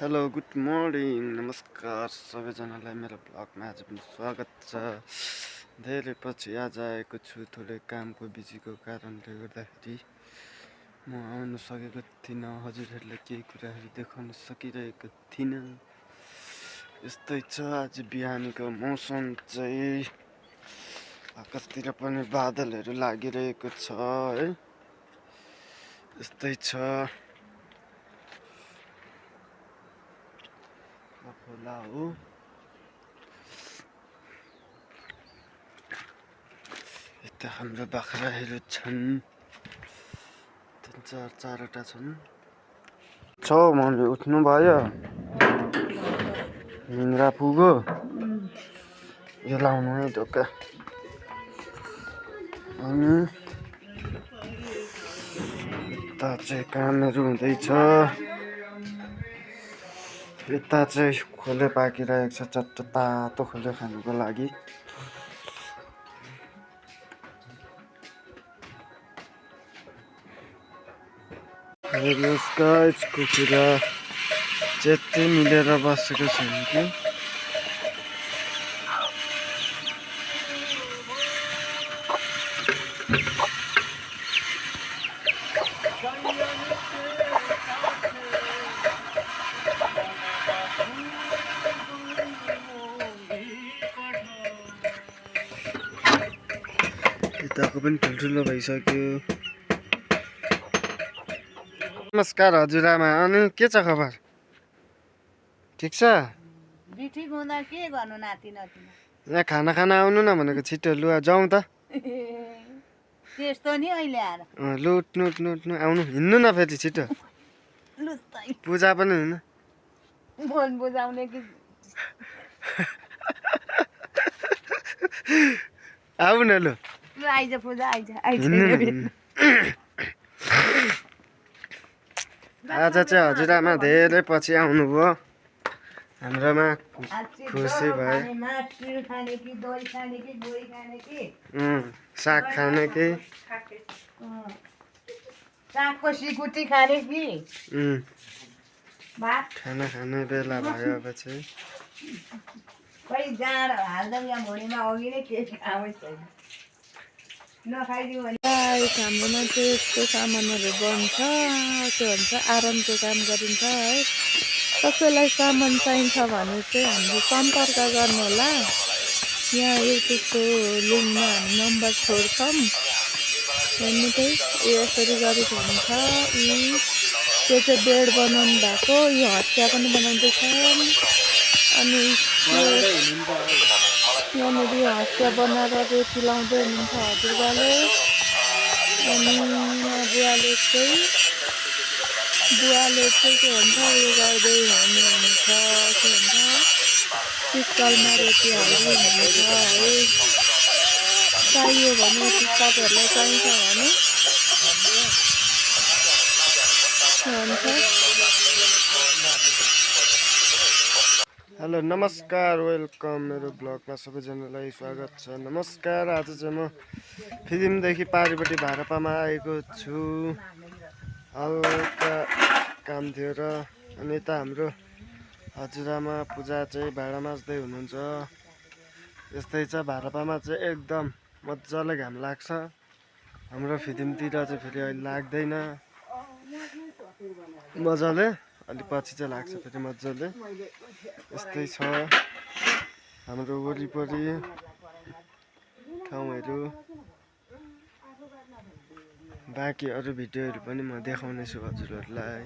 Hello good morning नमस्कार सबैजनालाई मेरो ब्लगमा आज पनि स्वागत छ। धेरै पछि आज आएको छु, थोरै कामको बिजीको कारणले गर्दाखेरि म आउन सकेको थिइनँ। हजुरहरूलाई केही कुराहरू देखाउन सकिरहेको थिइनँ। यस्तै छ आज बिहानीको मौसम चाहिँ आकाशतिर पनि बादलहरू लागिरहेको छ है, यस्तै छ। खोला हो, यता हाम्रो बाख्राहरू छन्, चारवटा छन्। मम्मी उठ्नु भयो, निन्द्रा पुग्यो, यो लाउनु है ढोका। अनि यता चाहिँ कामहरू हुँदैछ, यता चाहिँ खोले पाकिरहेको छ, चट्ट तातो खोले खानुको लागि। हेर्नुहोस् गाइस, कुखुरा चेत्तै मिलेर बसेको छन् कि यताको पनि ठुल्ठुलो भइसक्यो। नमस्कार हजुरआमा, अनि के छ खबर? ठिक छ? ठिक हुँदा के गर्नु नाति नातिना? यहाँ खाना खाना आउनु न भनेको, छिटो लु जाउँ त। त्यस्तो नि अहिले आएर लु उठ्नु उठ्नु उठ्नु, आउनु, हिँड्नु न फेरि छिटो। पूजा पनि होइन, मन बुझाउने कि आऊ न लु। आइज पूजा आइज आइज। आज चाहिँ हजुरआमा धेरै पछि आउनुभयो, हाम्रोमा खुसी भए। साग खाने कि सागको सिकुटी खाने कि खाना खाने बेला भयो अब चाहिँ। खै जाँड हाल्दा यहाँ भुँडीमा अघि नै के खामै छैन, नखाइदियो भने। हाम्रोमा चाहिँ यस्तो सामानहरू बन्छ, के भन्छ आरामको काम गरिन्छ है। कसैलाई सामान चाहिन्छ भने चाहिँ हामीले सम्पर्क गर्नुहोला। यहाँ युट्युबको लिङ्कमा हामी नम्बर छोड्छौँ, अनि चाहिँ यसरी गरेको हुन्छ। त्यो चाहिँ बेड बनाउनु भएको, यो हटिया पनि बनाउँदैछ। अनि यहाँनिर हटिया बनाएर रेती लाउँदै हुनुहुन्छ हजुरबाले। अनि बुवाले चाहिँ के भन्छ उयो गर्दै हुनुहुन्छ, के भन्छ पिक्कलमा रेती हाल्दै हुनुहुन्छ है। चाहियो भने तपाईँहरूलाई चाहिन्छ भने हेलो नमस्कार, वेलकम मेरो ब्लगमा सबैजनालाई स्वागत छ। नमस्कार, आज चाहिँ म फिल्मदेखि पारिपट्टि भारपामा आएको छु, हल्का काम थियो र। अनि यता हाम्रो हजुरआमा पूजा चाहिँ भाँडा माझ्दै हुनुहुन्छ। यस्तै छ, भारपामा चाहिँ एकदम मजाले घाम लाग्छ। हाम्रो फिल्मतिर चाहिँ फेरि अहिले लाग्दैन मजाले, अलि पछि चाहिँ लाग्छ फेरि मजाले। यस्तै छ हाम्रो वरिपरि ठाउँहरू। बाँकी अरू भिडियोहरू पनि म देखाउनेछु हजुरहरूलाई।